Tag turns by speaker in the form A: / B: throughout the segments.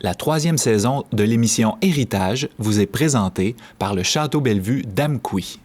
A: La 3e saison de l'émission Héritage vous est présentée par le Château Bellevue d'Amqui.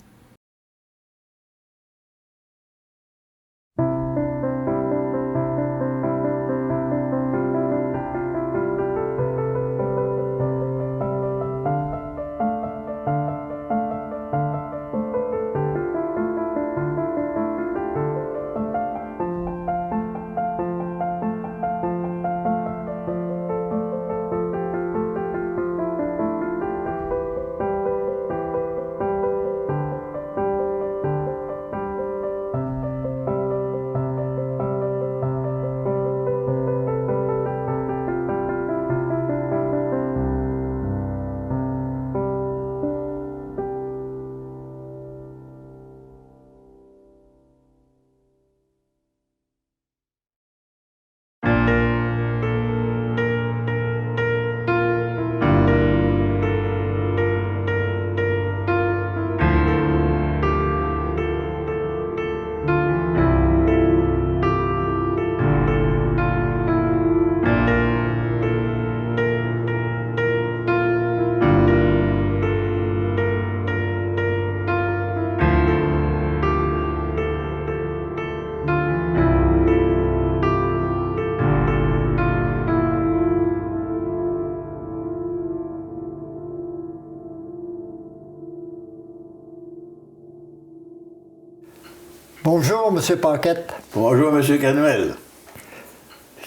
B: Bonjour, M. Paquette.
C: Bonjour, M. Canuel.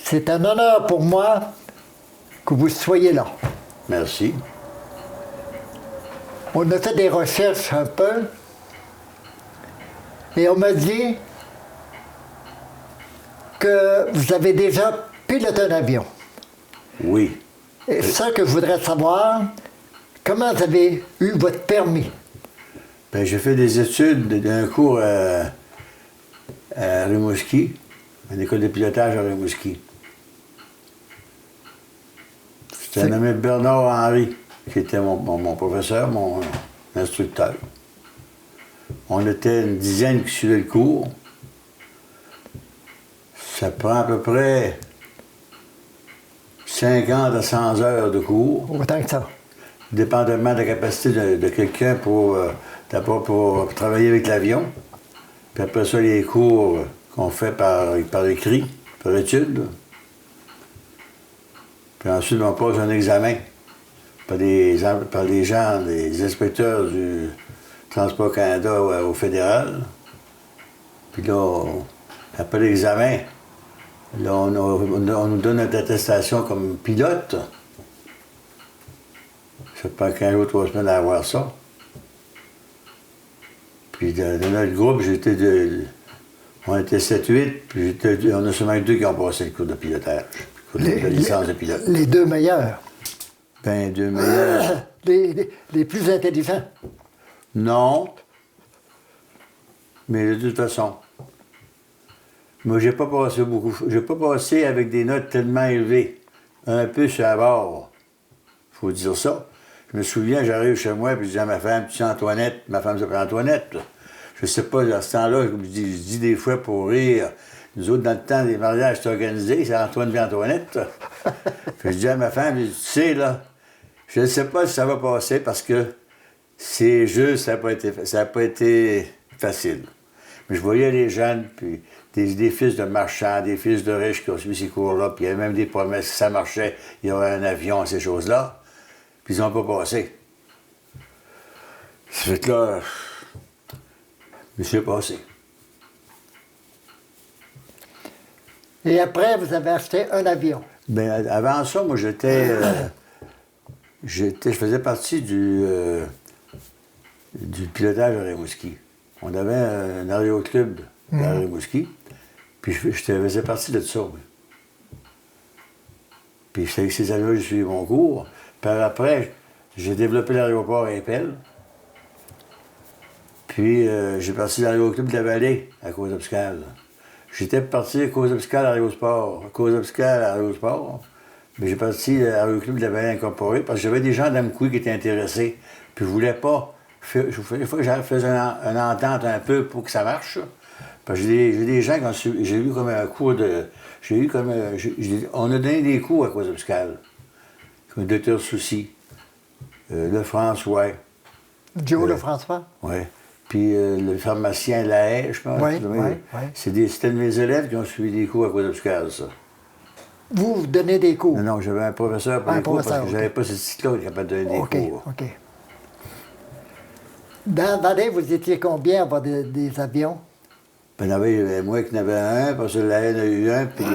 B: C'est un honneur pour moi que vous soyez là.
C: Merci.
B: On a fait des recherches un peu et on m'a dit que vous avez déjà piloté un avion.
C: Oui.
B: Et ça que je voudrais savoir, comment vous avez eu votre permis?
C: Ben, j'ai fait des études d'un cours à Rimouski, une école de pilotage à Rimouski. C'était nommé Bernard Henry, qui était mon professeur, mon instructeur. On était une dizaine qui suivaient le cours. Ça prend à peu près 50 à 100 heures de cours.
B: Autant que ça.
C: Dépendamment de la capacité de quelqu'un d'abord pour travailler avec l'avion. Puis après ça, les cours qu'on fait par écrit, par étude. Puis ensuite, on passe un examen par les gens, les inspecteurs du Transport Canada au fédéral. Puis là, après l'examen, là, on nous donne notre attestation comme pilote. Ça prend 15 jours, 3 semaines à avoir ça. Puis dans notre groupe, on était 7-8, puis on a seulement 2 qui ont passé le cours de pilotage, le cours de licence de pilote.
B: Les deux meilleurs.
C: Ben, 2 meilleurs.
B: Les plus intelligents.
C: Non. Mais de toute façon, moi, j'ai pas passé beaucoup. J'ai pas passé avec des notes tellement élevées. Un peu sur la barre. Faut dire ça. Je me souviens, j'arrive chez moi, puis je dis à ma femme, tu sais Antoinette, ma femme s'appelle Antoinette. Je sais pas, à ce temps-là, je dis des fois pour rire, nous autres, dans le temps des mariages, c'était organisé, c'est Antoine et Antoinette. Puis je dis à ma femme, tu sais, là, je ne sais pas si ça va passer parce que c'est juste, ça n'a pas été facile. Mais je voyais les jeunes, puis des fils de marchands, des fils de riches qui ont suivi ces cours-là, puis il y avait même des promesses, si ça marchait, il y aurait un avion, ces choses-là. Puis ils n'ont pas passé. Ça fait que là, je me suis passé.
B: Et après, vous avez acheté un avion.
C: Bien, avant ça, moi, je faisais partie du pilotage à Rimouski. On avait un aéroclub à Rimouski, puis je faisais partie de ça, oui. Puis c'est avec ces années-là que j'ai suivi mon cours. Puis après, j'ai développé l'aéroport à Impel. Puis j'ai parti dans l'aéroclub de la Vallée, à Cause-Obscale. J'étais parti à Cause-Obscale à Aérosport. À Cause-Obscale à Aérosport. Mais j'ai parti à l'aéroclub de la Vallée incorporé parce que j'avais des gens d'Amqui qui étaient intéressés. Puis je voulais pas. Il faut que je fasse une entente un peu pour que ça marche. Parce que j'ai des gens qui ont suivi. J'ai eu comme un cours de. On a donné des cours à Cause-Obscale. le docteur Soucy, le François.
B: Joe Lefrançois?
C: Oui. Puis le pharmacien Lahaye, je pense.
B: Oui, oui.
C: C'était de mes élèves qui ont suivi des cours à Cour-d'Obscure, ça.
B: Vous donnez des cours?
C: Non, j'avais un professeur pour les cours parce que j'avais pas ce titre-là qui était capable de donner des cours.
B: OK. Dans Valais, vous étiez combien à avoir des avions?
C: Ben, il y avait moi qui en avais un, parce que Lahaye en a eu un, puis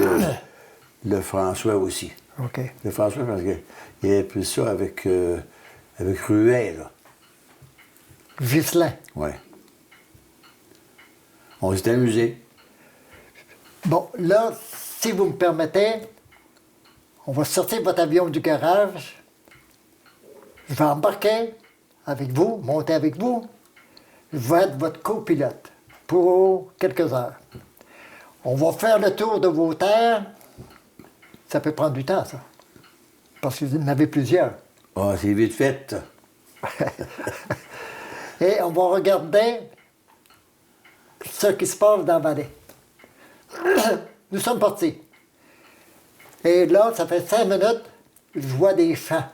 C: le François aussi.
B: OK.
C: Le François, parce qu'il avait pris ça avec Ruet, là.
B: Ghislain.
C: Oui. On s'est amusés.
B: Bon, là, si vous me permettez, on va sortir votre avion du garage. Je vais embarquer avec vous, monter avec vous. Je vais être votre copilote pour quelques heures. On va faire le tour de vos terres. Ça peut prendre du temps, ça. Parce que vous en avez plusieurs.
C: Ah, c'est vite fait.
B: Et on va regarder ce qui se passe dans la vallée. Nous sommes partis. Et là, ça fait 5 minutes, je vois des champs.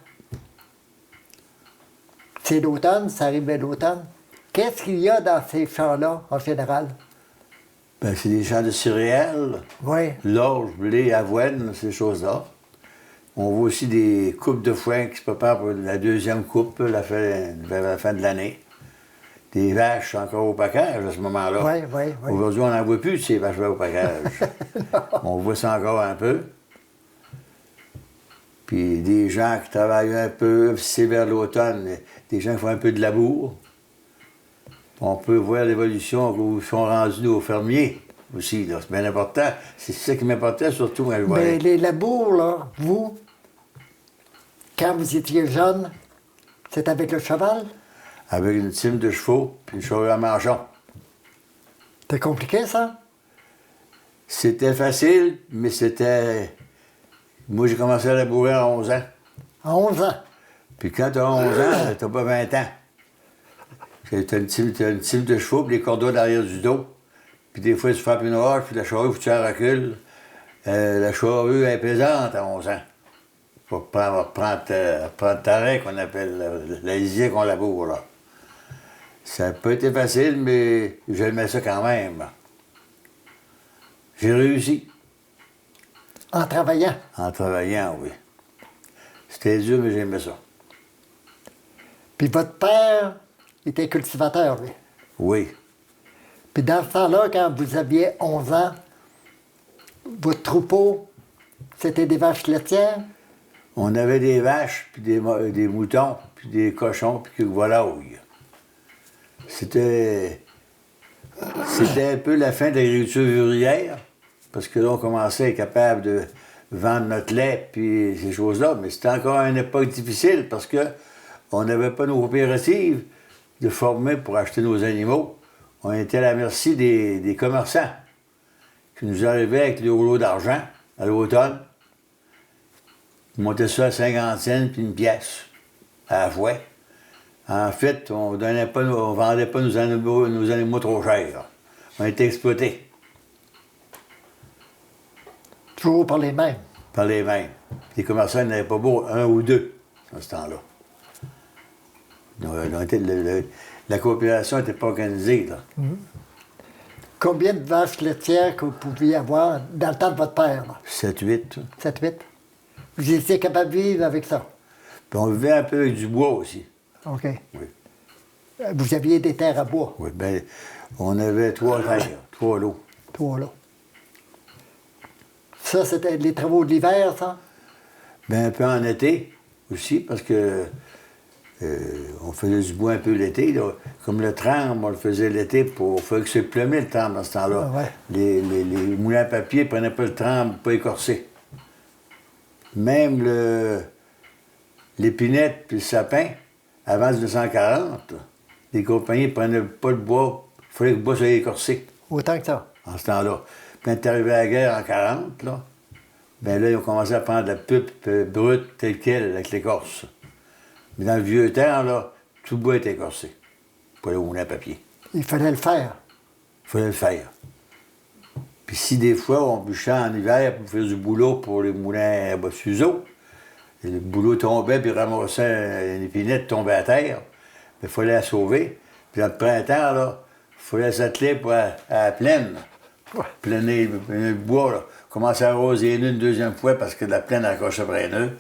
B: C'est l'automne, ça arrive à l'automne. Qu'est-ce qu'il y a dans ces champs-là, en général?
C: Ben, c'est des champs de céréales,
B: Oui.
C: l'orge, blé, avoine, ces choses-là. On voit aussi des coupes de foin qui se préparent pour la deuxième coupe vers la fin de l'année. Des vaches encore au package à ce moment-là.
B: Oui.
C: Aujourd'hui, on n'en voit plus de ces vaches-là au package. On voit ça encore un peu. Puis des gens qui travaillent un peu, c'est vers l'automne, des gens qui font un peu de labour. On peut voir l'évolution où ils sont rendus nos fermiers aussi. là. C'est bien important. C'est ça qui m'importait surtout quand je voyais.
B: Mais les labours, là, vous, quand vous étiez jeune, c'est avec le cheval?
C: Avec une team de chevaux puis une chevaux à manchon.
B: C'est compliqué, ça?
C: C'était facile, mais c'était... Moi, j'ai commencé à labourer à 11 ans.
B: À 11 ans.
C: Puis quand t'as 11 ans, t'as pas 20 ans. T'as une team de chevaux puis les cordeaux derrière du dos. Puis des fois, tu frappes une roche, puis la charrue, faut que tu en recules. La charrue est pesante à 11 ans. Faut prendre ta qu'on appelle la lisière qu'on laboure, là. Ça n'a pas été facile, mais j'aimais ça quand même. J'ai réussi.
B: En travaillant.
C: En travaillant, oui. C'était dur, mais j'aimais ça.
B: Puis votre père était cultivateur, lui.
C: Oui.
B: Puis dans ce temps-là, quand vous aviez 11 ans, votre troupeau, c'était des vaches laitières?
C: On avait des vaches, puis des moutons, puis des cochons, puis quelques volailles. C'était un peu la fin de l'agriculture vivrière, parce que là, on commençait à être capable de vendre notre lait, puis ces choses-là. Mais c'était encore une époque difficile, parce que on n'avait pas nos coopératives de former pour acheter nos animaux. On était à la merci des commerçants qui nous arrivaient avec les rouleaux d'argent à l'automne. Ils montaient ça à 50 cents puis une pièce à la fois. En fait, on vendait pas nos animaux trop chers. On était exploités.
B: Toujours par les mêmes.
C: Par les mêmes. Les commerçants n'avaient pas beau, un ou deux, à ce temps-là. La coopération n'était pas organisée, là.
B: Combien de vaches laitières que vous pouviez avoir dans le temps de votre père?
C: 7-8.
B: 7-8? Vous étiez capable de vivre avec ça?
C: Puis on vivait un peu avec du bois aussi.
B: OK.
C: Oui.
B: Vous aviez des terres à bois?
C: Oui, bien, on avait 3 terres, 3 lots.
B: 3 là. Ça, c'était les travaux de l'hiver, ça?
C: Bien, un peu en été aussi, parce que on faisait du bois un peu l'été. Là. Comme le trambe, on le faisait l'été pour faire que c'est plumé le trambe dans ce temps-là.
B: Ah ouais.
C: Les moulins à papier ne prenaient pas le trambe pour pas écorcer. Même l'épinette puis le sapin, avant 1940, les compagnies ne prenaient pas le bois. Il fallait que le bois soit écorcé
B: Autant que ça.
C: en ce temps-là. Quand est arrivé la guerre en 40, là, bien là, ils ont commencé à prendre la pulpe brute telle quelle avec l'écorce. Mais dans le vieux temps, là, tout le bois était écorcé pour le moulin à papier.
B: Il fallait le faire.
C: Il fallait le faire. Puis si des fois on bûchait en hiver pour faire du boulot pour les moulins à bois de fuseau, Le boulot tombait, puis ramassait une épinette, tombait à terre. Il fallait la sauver. Puis dans le printemps, là, il fallait s'atteler à la plaine. Plainer le bois, là. Commencer à arroser les nœuds une deuxième fois parce que la plaine accrochait après les nœuds.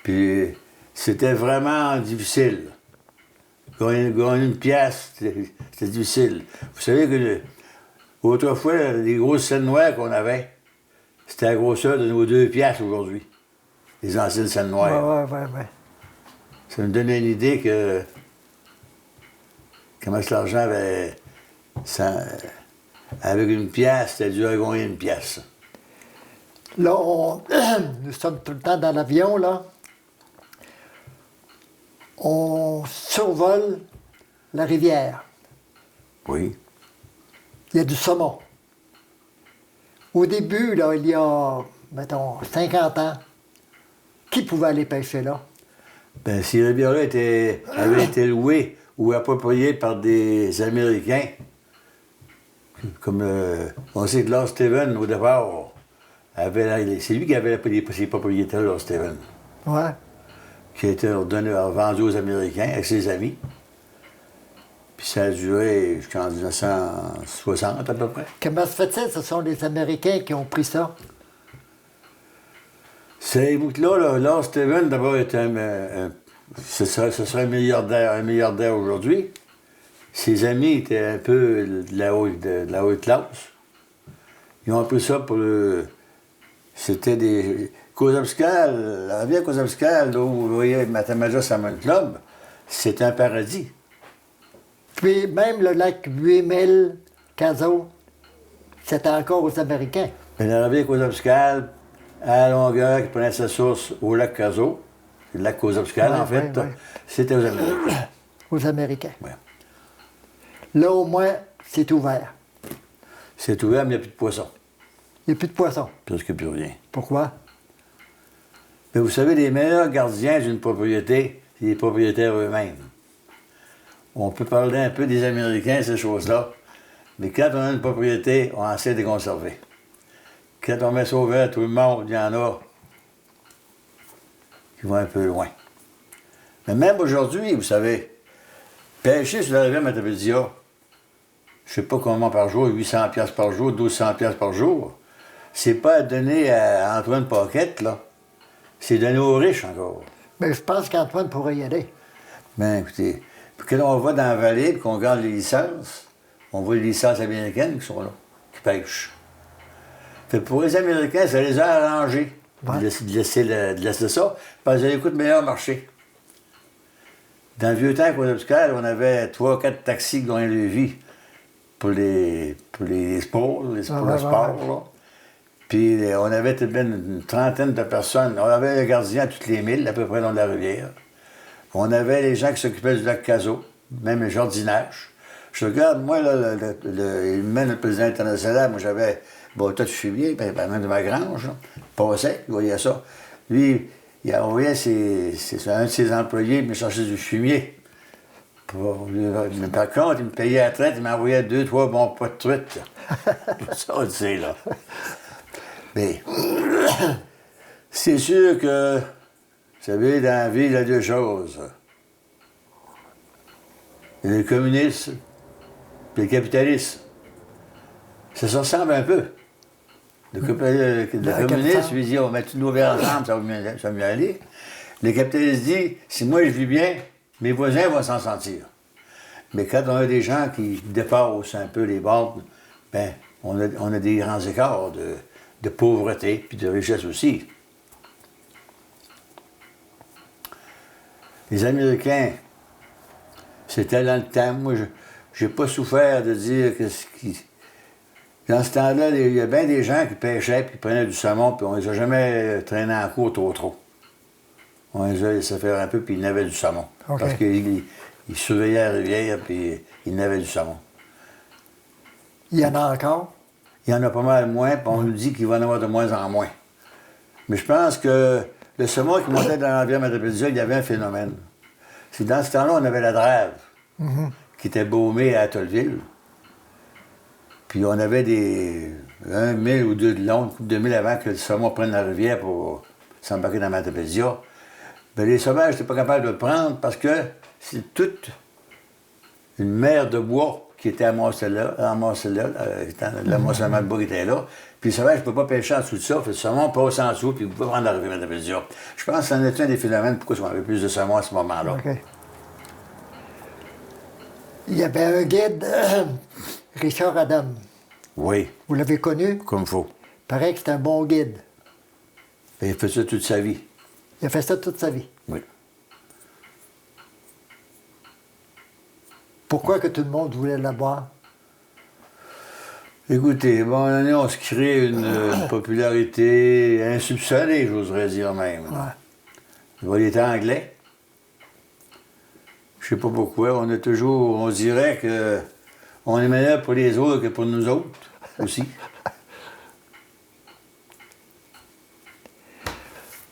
C: Puis c'était vraiment difficile. Gagner une pièce, c'était difficile. Vous savez que autrefois, les grosses scènes noires qu'on avait, c'était la grosseur de nos 2 pièces aujourd'hui. Les anciennes scènes noires.
B: Ouais.
C: Ça me donne une idée que comment est-ce que l'argent avait. Avec une pièce, c'était dur à gagner une pièce.
B: Là, nous sommes tout le temps dans l'avion, là. On survole la rivière.
C: Oui.
B: Il y a du saumon. Au début, là, il y a, mettons, 50 ans, qui pouvait aller pêcher là?
C: Bien, ces rivières-là avaient été louées ou appropriées par des Américains, comme on sait que Lord Steven, au départ, c'est lui qui avait ces propriétés-là, Lord Steven,
B: Ouais.
C: qui a été vendu aux Américains avec ses amis. Puis ça a duré jusqu'en 1960 à peu près.
B: Comment se fait-il? Ce sont les Américains qui ont pris ça.
C: Ces bouts-là, Lord Steven, d'abord, était ce serait un milliardaire aujourd'hui. Ses amis étaient un peu de la haute classe. Ils ont pris ça pour le... C'était des... Kozamskal, la rivière Kozamskal, là où vous voyez Matamaja Salmon Club, c'est un paradis.
B: Puis même le lac 8000, Caso, c'était encore aux Américains.
C: Mais la rivière Kozamskal, à la longueur, qui prenait sa source au lac Caso, le lac Kozamskal,
B: Ouais,
C: en fait,
B: ouais.
C: c'était aux Américains.
B: Aux Américains.
C: Ouais.
B: Là, au moins, c'est ouvert.
C: C'est ouvert, mais il n'y a plus de poissons.
B: Il n'y a plus de poissons.
C: Presque plus rien.
B: Pourquoi?
C: Mais vous savez, les meilleurs gardiens d'une propriété, c'est les propriétaires eux-mêmes. On peut parler un peu des Américains, ces choses-là, mais quand on a une propriété, on essaie de les conserver. Quand on met ça ouvert, tout le monde, il y en a qui vont un peu loin. Mais même aujourd'hui, vous savez, pêcher sur la rivière Matapédia, je ne sais pas comment par jour, 800 pièces par jour, 1200 pièces par jour, c'est pas donné à Antoine Paquette, là. C'est donné aux riches encore.
B: Mais je pense qu'Antoine pourrait y aller.
C: Ben écoutez, puis quand on va dans la vallée et qu'on regarde les licences, on voit les licences américaines qui sont là, qui pêchent. Fait que pour les Américains, ça les a arrangés
B: Ouais.
C: de laisser ça, parce que ça les coûte meilleur marché. Dans le vieux temps, on avait 3-4 taxis qui gagnaient leur vie pour les sports, pour le sport, là. Puis on avait tout de même une trentaine de personnes. On avait le gardien à toutes les 1000, à peu près, dans la rivière. On avait les gens qui s'occupaient du lac Caso, même le jardinage. Je regarde, moi, là, même le président international, moi, j'avais tas de fumier, même de ma grange, là, passait, il voyait ça. Lui, il envoyait un de ses employés me chercher du fumier. Mais par contre, il me payait à la traite, il m'envoyait 2-3 bons pots de truite. Pour ça, tu sais, là. Mais c'est sûr que, vous savez, dans la vie, il y a 2 choses. Il y a le communisme et le capitalisme. Ça se ressemble un peu. Le communisme, il dit, on met tous nos verres ensemble, ça va mieux aller. Le capitaliste dit, si moi je vis bien, mes voisins vont s'en sentir. Mais quand on a des gens qui dépassent un peu les bornes, ben, on a des grands écarts de pauvreté puis de richesse aussi. Les Américains, c'était dans le temps. Moi, je n'ai pas souffert de dire que dans ce temps-là, il y a bien des gens qui pêchaient puis qui prenaient du saumon, puis on ne les a jamais traînés en cours trop. On les a laissés faire un peu, puis ils n'avaient du saumon.
B: Okay.
C: Parce qu'ils surveillaient la rivière, puis ils n'avaient du saumon.
B: Il y en a encore?
C: Il y en a pas mal moins, puis on nous dit qu'il va en avoir de moins en moins. Mais je pense que le saumon qui montait dans la rivière Matapédia, il y avait un phénomène. C'est dans ce temps-là, on avait la Drève, qui était baumée à Atollville. Puis on avait 1 000 ou 2 de long, une couple de 1000 avant que le saumon prenne la rivière pour s'embarquer dans Matapédia. Ben, les sauvages, j'étais pas capable de le prendre parce que c'est toute une mer de bois qui était l'amoncellement de bois qui était là. Puis les sauvages, je ne peux pas pêcher en dessous de ça. Fait que le saumon passe en dessous, puis vous pouvez prendre la rivière de Vézia. Je pense que c'en est un des phénomènes pourquoi on avait plus de saumon à ce moment-là.
B: OK. Il y avait un guide, Richard Adam.
C: Oui,
B: Vous l'avez connu?
C: comme il faut.
B: Paraît que c'est un bon guide.
C: Et il fait ça toute sa vie.
B: Il a fait ça toute sa vie.
C: Oui.
B: Pourquoi que tout le monde voulait l'avoir?
C: Écoutez, bon, on se crée une popularité insoupçonnée, j'oserais dire même.
B: Ouais.
C: Il était anglais. Je sais pas pourquoi. On dirait que on est meilleur pour les autres que pour nous autres aussi.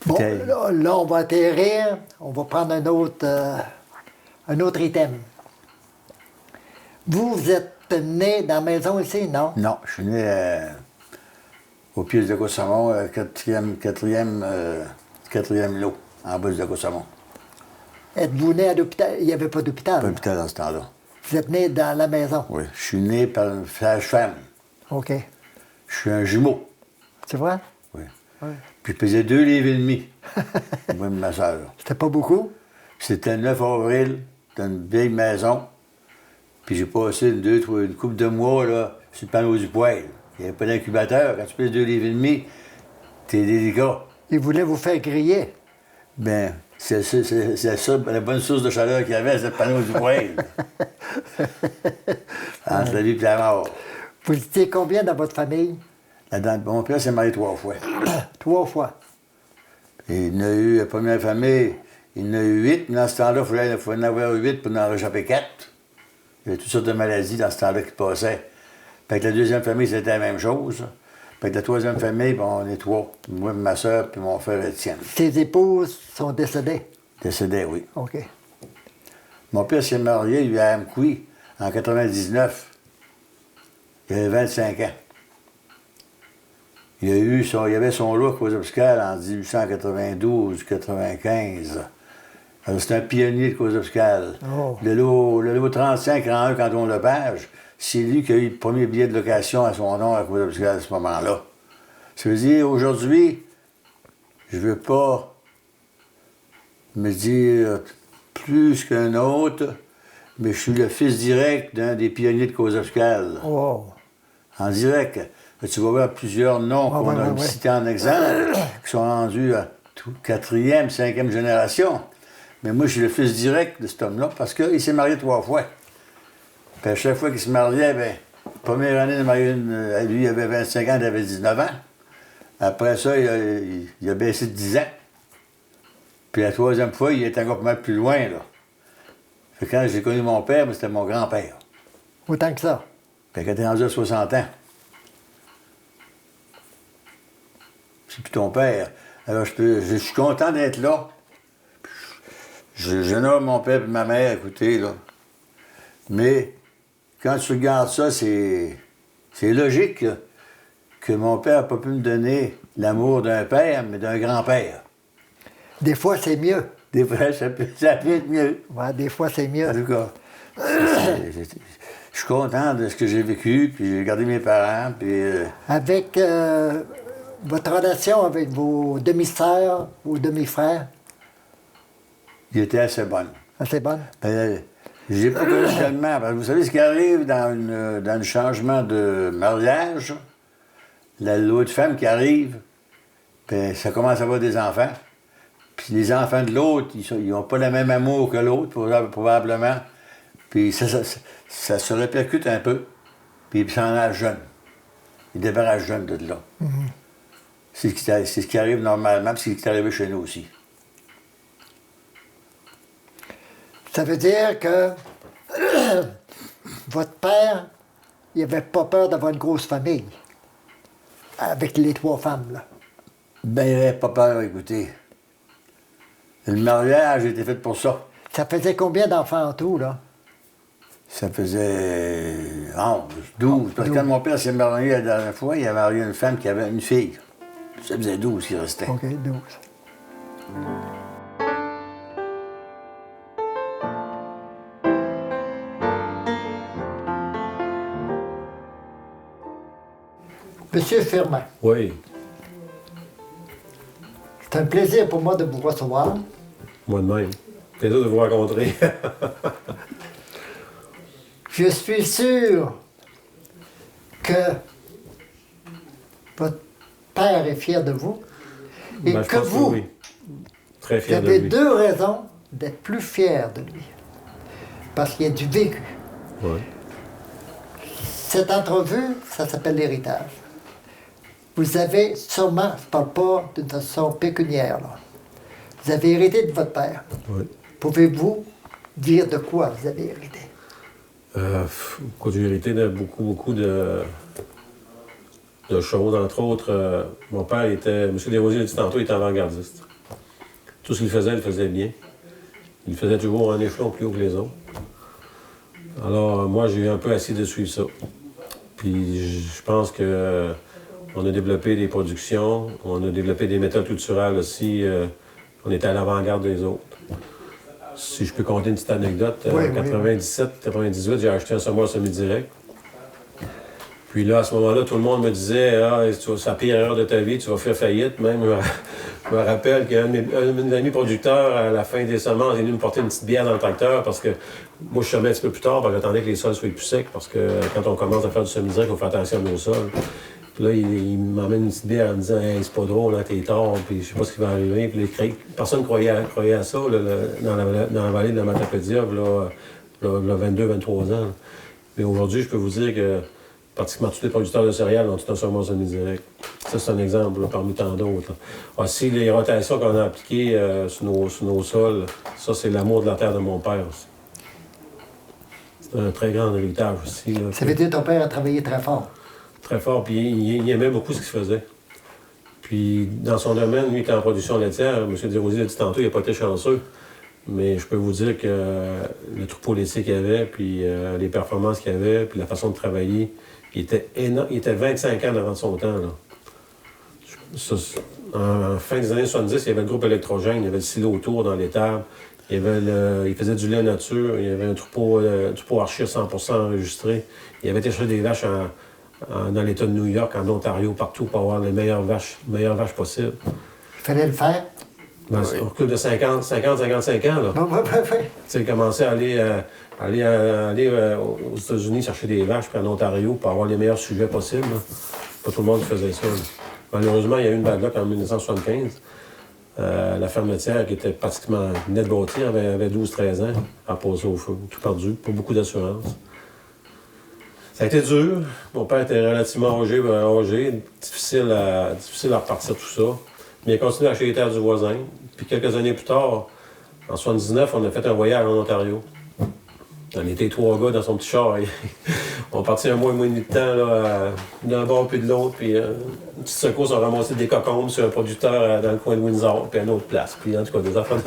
B: Bon,
C: Peut-être.
B: là, on va atterrir. On va prendre un autre item. Vous êtes né dans la maison ici, non?
C: Non, je suis né au pied de Cosamon, quatrième lot, en bas de Cosamon.
B: Êtes-vous né à l'hôpital? Il n'y avait pas d'hôpital.
C: Pas l'hôpital dans ce temps-là.
B: Vous êtes né dans la maison.
C: Oui. Je suis né par une sage-femme.
B: OK.
C: Je suis un jumeau.
B: C'est vrai?
C: Oui.
B: Oui.
C: Puis je pesais 2 livres et demi. Moi et ma soeur.
B: C'était pas beaucoup?
C: C'était le 9 avril, dans une vieille maison. Puis j'ai passé une couple de mois là, sur le panneau du poêle. Il n'y avait pas d'incubateur. Quand tu pèses 2 livres et demi, t'es délicat.
B: Il voulait vous faire griller.
C: Ben, c'est ça, la bonne source de chaleur qu'il y avait, c'est le panneau du poêle. Entre la vie et la mort.
B: Vous étiez combien dans votre famille?
C: Mon père s'est marié 3 fois.
B: 3 fois.
C: Et il y en a eu, la première famille, il y en a eu 8, mais dans ce temps-là, il fallait en avoir 8 pour en réchapper 4. Il y avait toutes sortes de maladies dans ce temps-là qui passaient. Fait que la deuxième famille, c'était la même chose. Fait que la troisième famille, bon, on est 3. Moi, ma soeur, puis mon frère Étienne.
B: Ses épouses sont décédées.
C: Décédés, oui.
B: OK.
C: Mon père s'est marié, lui, à Amqui, en 99. Il avait 25 ans. Il y avait son lot à Cause-Obscale en 1892-95. C'était un pionnier de Cause-Obscale.
B: Oh.
C: Le lot 35 en 1 Canton Lepage, c'est lui qui a eu le premier billet de location à son nom à Cause-Obscale à ce moment-là. Ça veut dire, aujourd'hui, je veux pas me dire plus qu'un autre, mais je suis le fils direct d'un des pionniers de Cause-Obscale.
B: Oh.
C: En direct. Tu vas voir plusieurs noms qu'on a cités en exemple, qui sont rendus à 4e, 5e génération. Mais moi, je suis le fils direct de cet homme-là parce qu'il s'est marié 3 fois. Puis à chaque fois qu'il se mariait, bien, première année de mariage, lui, il avait 25 ans, il avait 19 ans. Après ça, il a baissé de 10 ans. Puis la 3e fois, il était encore pas mal plus loin, là. Fait que quand j'ai connu mon père, c'était mon grand-père.
B: Autant que ça.
C: Puis quand il était rendu à 60 ans. C'est plus ton père. Alors, je suis content d'être là. Je nomme mon père et ma mère, écoutez, là. Mais quand tu regardes ça, c'est logique là, que mon père n'a pas pu me donner l'amour d'un père, mais d'un grand-père.
B: Des fois, c'est mieux.
C: Des fois, ça peut être mieux.
B: Ouais, des fois, c'est mieux.
C: En tout cas, je suis content de ce que j'ai vécu, puis j'ai gardé mes parents, puis...
B: Avec votre relation avec vos demi-sœurs, vos demi-frères,
C: il était assez bonne.
B: assez bonne?
C: Ben, j'ai pas connu tellement. Parce que vous savez ce qui arrive dans le changement de mariage, la loi de femme qui arrive, ben, ça commence à avoir des enfants. Puis les enfants de l'autre, ils n'ont pas le même amour que l'autre, probablement. Puis ça se répercute un peu. Puis ils s'en allent jeunes. Ils débarrassent jeunes de là.
B: Mm-hmm.
C: C'est ce qui arrive normalement, puis c'est ce qui est arrivé chez nous aussi.
B: Ça veut dire que votre père, il n'avait pas peur d'avoir une grosse famille avec les 3 femmes, là.
C: Ben, il n'avait pas peur, écoutez. Le mariage était fait pour ça.
B: Ça faisait combien d'enfants en tout, là?
C: Ça faisait 11, 12. Parce que
B: 12.
C: quand mon père s'est marié la dernière fois, il a marié une femme qui avait une fille. Ça faisait 12 qui restait.
B: OK, 12. Monsieur Firmin,
D: Oui,
B: c'est un plaisir pour moi de vous recevoir.
D: moi de même. Plaisir de vous rencontrer.
B: Je suis sûr que votre père est fier de vous et
D: Ben, je
B: que
D: pense
B: vous,
D: oui. Très
B: vous
D: fier de
B: avez
D: lui.
B: deux raisons d'être plus fier de lui. Parce qu'il y a du vécu.
D: Ouais.
B: Cette entrevue, ça s'appelle l'héritage. Vous avez sûrement, je ne parle pas d'une façon pécuniaire, là. Vous avez hérité de votre père.
D: Ouais.
B: Pouvez-vous dire de quoi vous avez hérité?
D: J'ai hérité de beaucoup de choses. Entre autres, mon père était, M. Desrosiers l'a dit tantôt, il était avant-gardiste. Tout ce qu'il faisait, il le faisait bien. Il le faisait toujours un échelon plus haut que les autres. Alors, moi, j'ai un peu essayé de suivre ça. Puis, je pense que on a développé des productions, on a développé des méthodes culturelles aussi. On était à l'avant-garde des autres. Si je peux compter une petite anecdote,
B: Oui,
D: en 97-98, j'ai acheté un semoir semi-direct. Puis là, à ce moment-là, tout le monde me disait « Ah, c'est la pire erreur de ta vie, tu vas faire faillite. » Même, je me rappelle qu'un de mes amis producteurs, à la fin des semences, est venu me porter une petite bière dans le tracteur parce que moi, je semais un petit peu plus tard, parce que j'attendais que les sols soient plus secs, parce que quand on commence à faire du semi-direct, il faut faire attention à nos sols. Puis là, il m'emmène une petite bière en me disant « Hey, c'est pas drôle, hein, t'es tard, puis je sais pas ce qui va arriver. » Puis personne ne croyait à ça là, dans la vallée de la Matapédia, là, 22-23 ans. Mais aujourd'hui, je peux vous dire que pratiquement tous les producteurs de céréales ont tout un semoir semi-direct. Ça, c'est un exemple là, parmi tant d'autres. Aussi, les rotations qu'on a appliquées sur nos sols, ça, c'est l'amour de la terre de mon père aussi. C'est un très grand héritage aussi. Là,
B: Ça veut dire que ton père a travaillé très fort.
D: très fort, puis il aimait beaucoup ce qu'il faisait. Puis, dans son domaine, lui, il était en production laitière. M. Desrosiers l'a dit tantôt, il n'a pas été chanceux. Mais je peux vous dire que le troupeau laitier qu'il avait, puis les performances qu'il avait, puis la façon de travailler, il était énorme. Il était 25 ans avant son temps, là. En fin des années 70, il y avait le groupe électrogène, il y avait le silo autour dans l'étable, il faisait du lait nature, il y avait un troupeau archi 100% enregistré. Il avait été chercher des vaches dans l'État de New York, en Ontario, partout, pour avoir les meilleures vaches possibles.
B: Il fallait le faire.
D: Au recul de 55 ans, là.
B: Oui.
D: Tu sais, il commençait à aller aux États-Unis chercher des vaches, puis en Ontario, pour avoir les meilleurs sujets possibles. Là. Pas tout le monde qui faisait ça. Là. Malheureusement, il y a eu une bad luck en 1975. La ferme laitière, qui était pratiquement nette bâtie, avait 12-13 ans, à passer au feu. Tout perdu, pas beaucoup d'assurance. Ça a été dur. Mon père était relativement âgé, difficile à repartir tout ça. Mais il a continué à acheter les terres du voisin. Puis quelques années plus tard, en 79, on a fait un voyage en Ontario. On était 3 gars dans son petit char. On est parti un mois et demi de temps, là, d'un bord puis de l'autre. Puis une petite secousse, on ramassé des cocombes sur un producteur dans le coin de Windsor, puis à une autre place. Puis en tout cas, des affaires.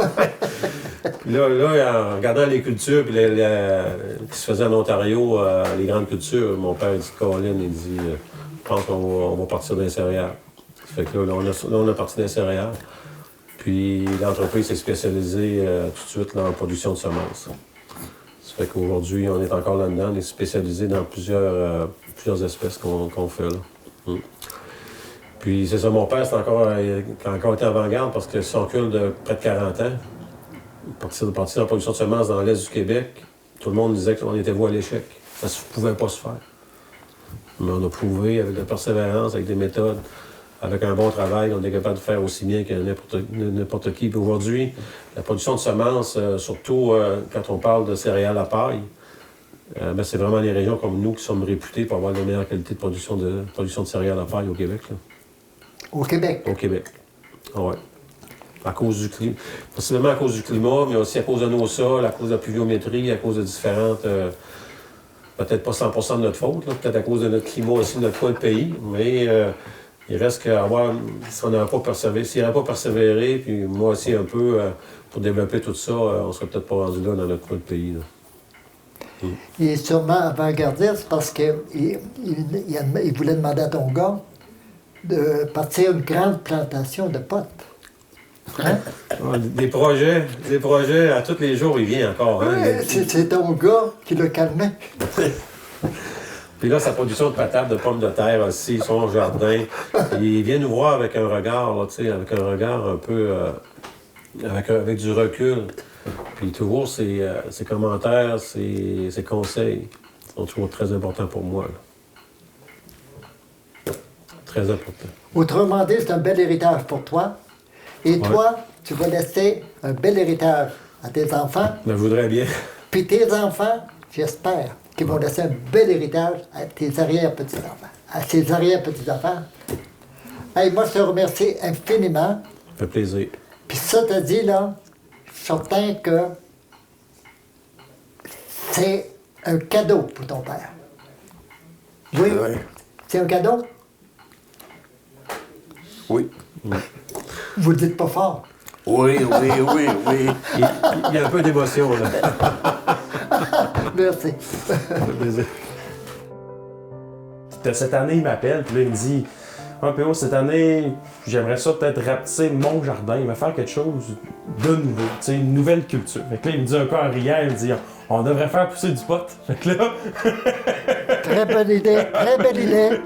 D: Puis là, en regardant les cultures puis qui se faisaient en Ontario, les grandes cultures, mon père dit Colin, il dit je pense qu'on va partir d'un céréales. Ça fait que là, on a parti d'un céréales. Puis l'entreprise s'est spécialisée tout de suite là, en production de semences. Ça fait qu'aujourd'hui, on est encore là-dedans, on est spécialisé dans plusieurs espèces qu'on fait là. Puis c'est ça, mon père, il a encore été avant-garde parce que son recul de près de 40 ans, partir en production de semences dans l'Est du Québec, tout le monde disait qu'on était voué à l'échec. Ça ne pouvait pas se faire. Mais on a prouvé avec de la persévérance, avec des méthodes, avec un bon travail, on est capable de faire aussi bien que n'importe qui. Puis aujourd'hui, la production de semences, surtout quand on parle de céréales à paille, c'est vraiment les régions comme nous qui sommes réputées pour avoir la meilleure qualité de production de céréales à paille au Québec. Là.
B: Au Québec?
D: Au Québec. Oui. À cause du climat. Possiblement à cause du climat, mais aussi à cause de nos sols, à cause de la pluviométrie, à cause de différentes... peut-être pas 100% de notre faute, là, peut-être à cause de notre climat aussi, de notre coin de pays, mais il reste qu'à voir si on n'avait pas persévéré. S'il n'avait pas persévéré, puis moi aussi un peu, pour développer tout ça, on serait peut-être pas rendu là dans notre coin de pays. Là.
B: Il est sûrement avant-gardiste parce qu'il voulait demander à ton gars de partir une grande plantation de potes. Hein?
D: Des projets, à tous les jours, il vient encore. Hein?
B: Oui, c'est ton gars qui le calmait.
D: Puis là, sa production de patates, de pommes de terre aussi, son jardin. Il vient nous voir avec un regard, là, tu sais, avec un regard un peu... avec du recul. Puis toujours, ses commentaires, ses conseils sont toujours très importants pour moi. Là. Très important.
B: Autrement dit, c'est un bel héritage pour toi. Et
D: Ouais.
B: toi, tu vas laisser un bel héritage à tes enfants.
D: Mais je voudrais bien.
B: Puis tes enfants, j'espère, qu'ils vont laisser un bel héritage à tes arrière-petits-enfants. À tes arrière-petits-enfants. Hey, moi, je te remercie infiniment.
D: Ça fait plaisir.
B: Puis ça, t'as dit, là, je suis certain que c'est un cadeau pour ton père. Oui,
C: Ouais.
B: c'est un cadeau.
C: Oui.
B: Vous le dites pas fort.
C: Oui, oui, oui, oui.
D: Il y a un peu d'émotion, là.
B: Merci.
D: Ça fait plaisir.
E: Cette année, il m'appelle, puis là, il me dit « PO, cette année, j'aimerais ça peut-être rapetisser mon jardin, il va faire quelque chose de nouveau, tu sais, une nouvelle culture. » Fait que là, il me dit un peu en riant, il me dit « On devrait faire pousser du pot. » Fait que là...
B: Très bonne idée, très belle idée.